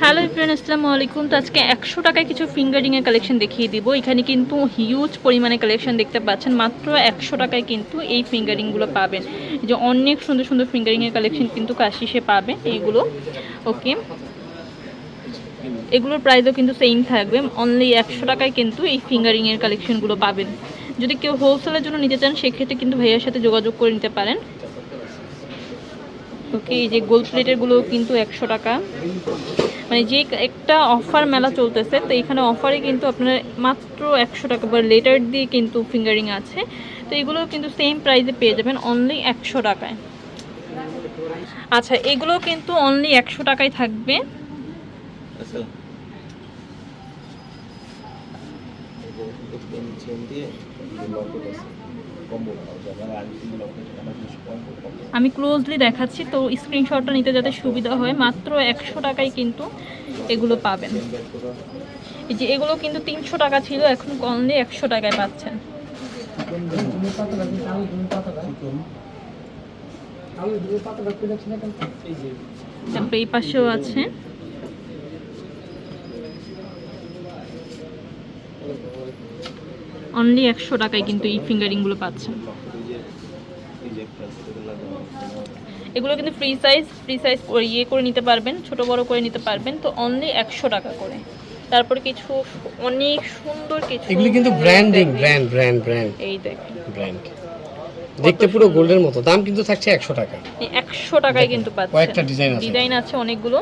Hello everyone, আসসালামু আলাইকুম। তো আজকে 100 টাকায় কিছু ফিঙ্গারিংয়ের কালেকশন দেখিয়ে দিব। এখানে কিন্তু হিউজ পরিমাণে কালেকশন দেখতে পাচ্ছেন। মাত্র 100 টাকায় কিন্তু এই ফিঙ্গারিংগুলো পাবেন। এই যে অনেক সুন্দর সুন্দর ফিঙ্গারিংয়ের কালেকশন কিন্তু কাশিসে পাবেন এইগুলো। ওকে, এগুলোর প্রাইসও কিন্তু সেম থাকবে। অনলি 100 টাকায় কিন্তু এই ফিঙ্গারিংয়ের কালেকশনগুলো পাবেন। যদি কেউ হোলসেলের জন্য নিতে চান সেক্ষেত্রে কিন্তু ভাইয়ার সাথে যোগাযোগ করে নিতে পারেন। ওকে, এই যে গোল্ড প্লেটেরগুলো কিন্তু 100 টাকা। মানে যে একটা অফার মেলা চলতেছে, তো এখানে অফারে কিন্তু আপনার মাত্র 100 টাকা বা লেটার দিয়ে কিন্তু ফিঙ্গারিং আছে। তো এগুলো কিন্তু সেম প্রাইসে পেয়ে যাবেন অনলি 100 টাকায়। আচ্ছা, এগুলো কিন্তু অনলি 100 টাকায় থাকবে। আমি ক্লোজলি দেখাচ্ছি, তো স্ক্রিনশটটা নিতে যাতে সুবিধা হয়। মাত্র 100 টাকায় কিন্তু এগুলো পাবেন। এই যে এগুলো কিন্তু 300 টাকা ছিল, এখন অনলি 100 টাকায় পাচ্ছেন। তারপরে এই পাশেও আছে। অনলি 100 টাকায় কিন্তু এই ফিঙ্গারিংগুলো পাচ্ছেন। এগুলো কিন্তু ফ্রি সাইজ ইয়ে করে নিতে পারবেন, ছোট বড় করে নিতে পারবেন। তো অনলি 100 টাকা করে। তারপরে কিছু অনেক সুন্দর কিছু, এগুলো কিন্তু ব্র্যান্ড এই দেখেন ব্র্যান্ড, দেখতে পুরো গোল্ডের মতো। দাম কিন্তু থাকছে 100 টাকা। 100 টাকায় কিন্তু পাচ্ছেন। কয়েকটা ডিজাইন আছে অনেকগুলো।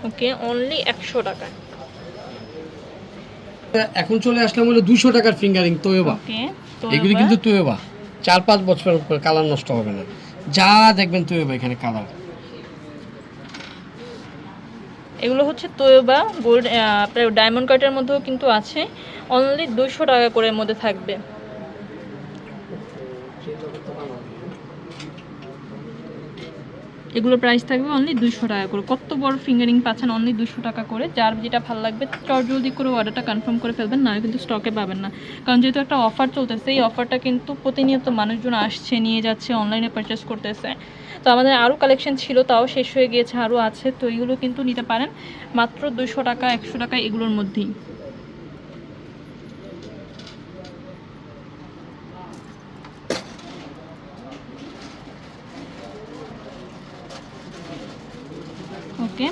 ওকে, অনলি 100 টাকা। এখন চলে আসলাম হলো 200 টাকার ফিঙ্গারিং তোয়েবা। ওকে, তো এগুলি কিন্তু তোয়েবা 4-5 বছর পর কালার নষ্ট হবে না। যা দেখবেন তোয়েবা এখানে কালার। এগুলো হচ্ছে তোয়েবা গোল্ড, আপনার ডায়মন্ড কাটের মধ্যেও কিন্তু আছে। অনলি 200 টাকা করে মধ্যে থাকবে। এগুলো প্রাইস থাকবে অনলি 200 টাকা করে। কত বড় ফিঙ্গারিং পাচ্ছেন অনলি 200 টাকা করে। যার যেটা ভালো লাগবে জলদি করে অর্ডারটা কনফার্ম করে ফেলবেন, না কিন্তু স্টকে পাবেন না। কারণ যেহেতু একটা অফার চলতেছে, এই অফারটা কিন্তু প্রতিনিয়ত মানুষজন আসছে, নিয়ে যাচ্ছে, অনলাইনে পারচেস করতেছে। তো আমাদের আরও কালেকশন ছিল, তাও শেষ হয়ে গিয়েছে, আরও আছে। তো এগুলো কিন্তু নিতে পারেন মাত্র 200 টাকা 100 টাকা এগুলোর মধ্যেই। ওকে,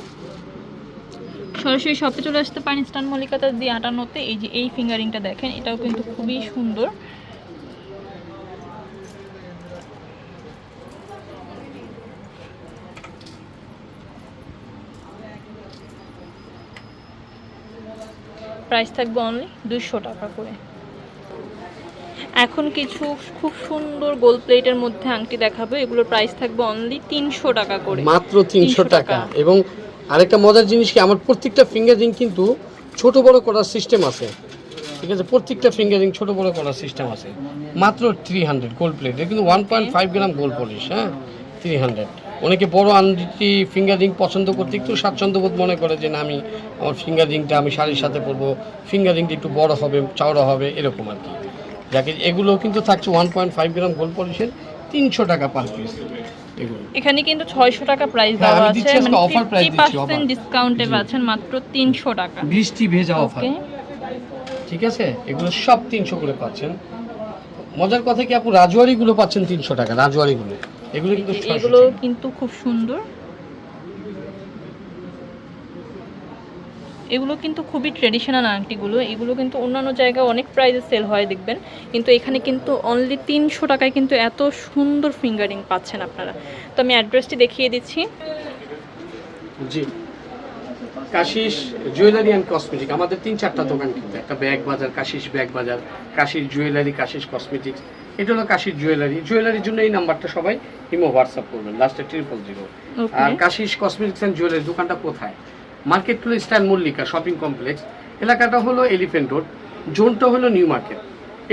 সরাসরি শপে চলে আসতে পারেন ইস্টার্ন মল্লিকাতা দিয়ে 58-তে। এই যে এই ফিঙ্গারিংটা দেখেন, এটাও কিন্তু খুবই সুন্দর। প্রাইস থাকবে অনলি 200 টাকা করে। এখন কিছু খুব সুন্দর গোল্ড প্লেটের মধ্যে আংটি দেখাবো। এগুলোর প্রাইস থাকবে অনলি 300 টাকা করে, মাত্র 300 টাকা। এবং আরেকটা মজার জিনিস কি, আমার প্রত্যেকটা ফিঙ্গারিং কিন্তু ছোট বড় করার সিস্টেম আছে। ঠিক আছে, প্রত্যেকটা ফিঙ্গারিং ছোট বড় করার সিস্টেম আছে। মাত্র 300 গোল্ড প্লেট, কিন্তু 1.5 গ্রাম গোল্ড পলিশ। হ্যাঁ, 300। অনেকে বড় আংটি ফিঙ্গারিং পছন্দ করতে একটু স্বাচ্ছন্দ্যবোধ মনে করে যে না, আমি আমার ফিঙ্গারিংটা আমি শাড়ির সাথে পরবো, ফিঙ্গারিংটা একটু বড় হবে, চওড়া হবে, এরকম আর কি। যাকে এগুলো কিন্তু থাকছে 1.5 গ্রাম গোল্ড পলিশের 300 টাকা পার পিস। এখানে কিন্তু 600 টাকা প্রাইস দেওয়া আছে, মানে 50% ডিসকাউন্টে পাচ্ছেন মাত্র 300 টাকা। বৃষ্টি ভেজা অফার, ঠিক আছে। এগুলো সব 300 করে পাচ্ছেন। মজার কথা কি আপু, রাজওয়ারিগুলো পাচ্ছেন 300 টাকা। রাজওয়ারিগুলো এগুলো কিন্তু খুব সুন্দর। এগুলো কিন্তু খুবই ট্রেডিশনাল আংটিগুলো। এগুলো কিন্তু অন্যান্য জায়গায় অনেক প্রাইসে সেল হয় দেখবেন, কিন্তু এখানে কিন্তু অনলি 300 টাকায় কিন্তু এত সুন্দর ফিঙ্গারিং পাচ্ছেন আপনারা। তো আমি অ্যাড্রেসটি দেখিয়ে দিচ্ছি। জি, কাশিস জুয়েলারি অ্যান্ড কসমেটিক। আমাদের 3-4টা দোকান, কিন্তু একটা ব্যাগ বাজার, কাশিস ব্যাগ বাজার, কাশিস জুয়েলারি, কাশিস কসমেটিক্স। এটা হলো কাশিস জুয়েলারির জন্য এই নাম্বারটা সবাই ইমো হোয়াটসঅ্যাপ করবেন, লাস্টে 000। আর কাশিস কসমেটিক্স অ্যান্ড জুয়েলারি দোকানটা কোথায়? মার্কেট হলো ইস্টার্ন মল্লিকা শপিং কমপ্লেক্স। এলাকাটা হলো এলিফেন্ট রোড, জোনটা হলো নিউ মার্কেট।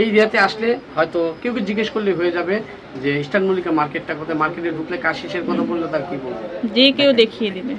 এই এরিয়াতে আসলে হয়তো কেউ জিজ্ঞেস করলে হয়ে যাবে যে ইস্টার্ন মল্লিকা মার্কেটটা কোথায়। মার্কেটে ঢুকলে কাশিসের কথা বললে তার কি বলবো, যে কেউ দেখিয়ে দিবে।